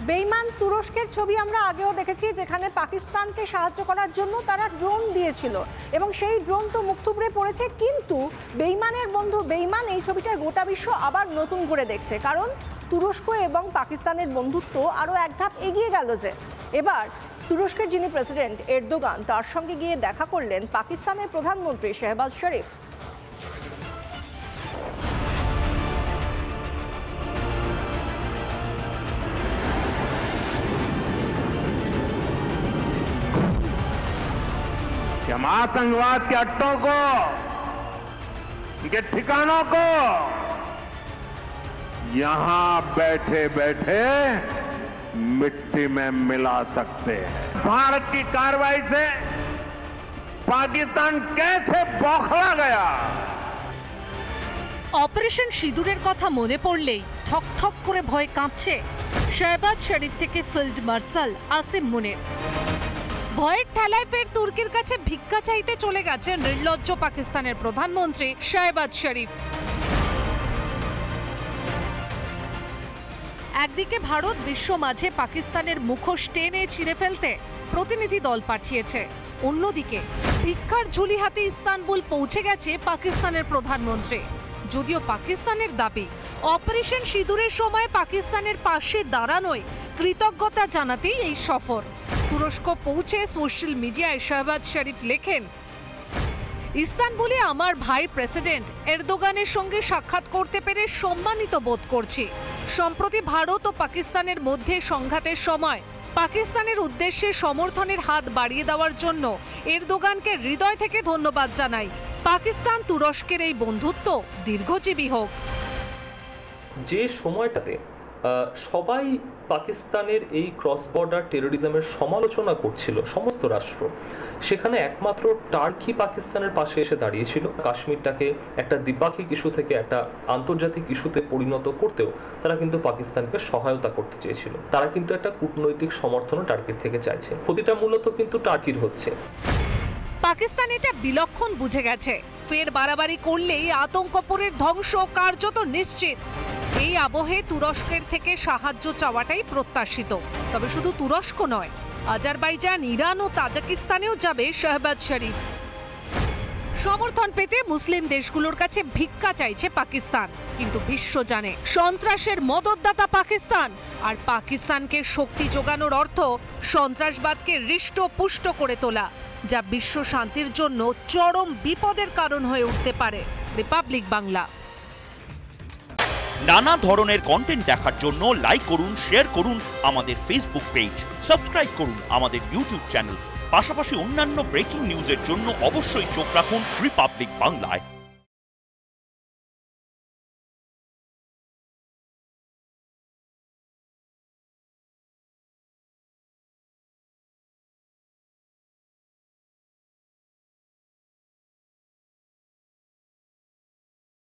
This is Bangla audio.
বেইমান তুরস্কের ছবি আমরা আগেও দেখেছি, যেখানে পাকিস্তানকে সাহায্য করার জন্য তারা ড্রোন দিয়েছিল এবং সেই ড্রোন তো মুখ থুবড়ে পড়েছে। কিন্তু বেইমানের বন্ধু বেইমান এই ছবিটার গোটা বিশ্ব আবার নতুন করে দেখছে, কারণ তুরস্ক এবং পাকিস্তানের বন্ধুত্ব আরও এক ধাপ এগিয়ে গেল। যে এবার তুরস্কের যিনি প্রেসিডেন্ট এরদোগান, তার সঙ্গে গিয়ে দেখা করলেন পাকিস্তানের প্রধানমন্ত্রী শাহবাজ শরীফ। हम आतंकवाद के अड्डों को, उनके ठिकानों को यहां बैठे बैठे मिट्टी में मिला सकते हैं। भारत की कार्रवाई से पाकिस्तान कैसे बौखला गया। অপারেশন সিঁদুরের কথা মনে পড়লেই ঠক ঠক করে ভয় কাঁপছে শাহবাজ শরীফ থেকে ফিল্ড মার্শাল আসিম মুনির। ভয়ের ঠেলায় ফের তুর্কির কাছে ভিক্ষা চাইতে চলে গেছে নির্লজ্জ পাকিস্তানের প্রধানমন্ত্রী শাহবাজ শরীফ। একদিকে ভারত বিশ্ব মাঝে পাকিস্তানের মুখোশ টেনে ছিঁড়ে ফেলতে প্রতিনিধি দল পাঠিয়েছে, অন্যদিকে ভিক্ষার ঝুলি হাতে ইস্তানবুল পৌঁছে গেছে পাকিস্তানের প্রধানমন্ত্রী। যদিও পাকিস্তানের দাবি অপারেশন সিঁদুরের সময় পাকিস্তানের পাশে দাঁড়ানোয় কৃতজ্ঞতা জানাতেই এই সফর। তুরস্ক পৌঁছে সোশ্যাল মিডিয়ায় শাহবাজ শরীফ লেখেন, ইস্তানবুলে আমার ভাই প্রেসিডেন্ট এরদোগানের সঙ্গে সাক্ষাৎ করতে পেরে সম্মানিত বোধ করছি। সম্প্রতি ভারত ও পাকিস্তানের মধ্যে সংঘাতের সময় পাকিস্তানের উদ্দেশ্যে সমর্থনের হাত বাড়িয়ে দেওয়ার জন্য এরদোগানকে হৃদয় থেকে ধন্যবাদ জানাই। পাকিস্তান তুরস্কের এই বন্ধুত্ব দীর্ঘজীবী হোক। যে সময়টাতে সবাই পাকিস্তানের এই ক্রস বর্ডার টেরোরিজমের সমালোচনা করছিল সমস্ত রাষ্ট্র, সেখানে একমাত্র টার্কি পাকিস্তানের পাশে এসে দাঁড়িয়েছিল। কাশ্মীরটাকে একটা দ্বিপাক্ষিক ইস্যু থেকে একটা আন্তর্জাতিক ইস্যুতে পরিণত করতেও তারা কিন্তু পাকিস্তানকে সহায়তা করতে চেয়েছিল। তারা কিন্তু একটা কূটনৈতিক সমর্থনও টার্কির থেকে চাইছে। ক্ষতিটা মূলত কিন্তু টার্কির হচ্ছে। পাকিস্তান এটা বিলক্ষণ বুঝে গেছে, ফের বাড়াবাড়ি করলেই আতঙ্কপুরের ধ্বংস কার্যত নিশ্চিত। এই আবহে তুরস্কের থেকে সাহায্য চাওয়াটাই প্রত্যাশিত। তবে শুধু তুরস্ক নয়, আজারবাইজান, ইরান ও তাজিকিস্তানেও যাবে শাহবাজ শরীফ। সমর্থন পেতে মুসলিম দেশগুলোর কাছে ভিক্ষা চাইছে পাকিস্তান, কিন্তু বিশ্ব জানে সন্ত্রাসের মদতদাতা পাকিস্তান, আর পাকিস্তানকে শক্তি যোগানোর অর্থ সন্ত্রাসবাদকে হৃষ্টপুষ্ট করে তোলা, যা বিশ্ব শান্তির জন্য চরম বিপদের কারণ হয়ে উঠতে পারে। রিপাবলিক বাংলা। নানা ধরনের কন্টেন্ট দেখার জন্য লাইক করুন, শেয়ার করুন আমাদের ফেসবুক পেজ, সাবস্ক্রাইব করুন আমাদের ইউটিউব চ্যানেল। পাশাপাশি অন্যান্য ব্রেকিং নিউজের জন্য অবশ্যই চোখ রাখুন রিপাবলিক বাংলায়।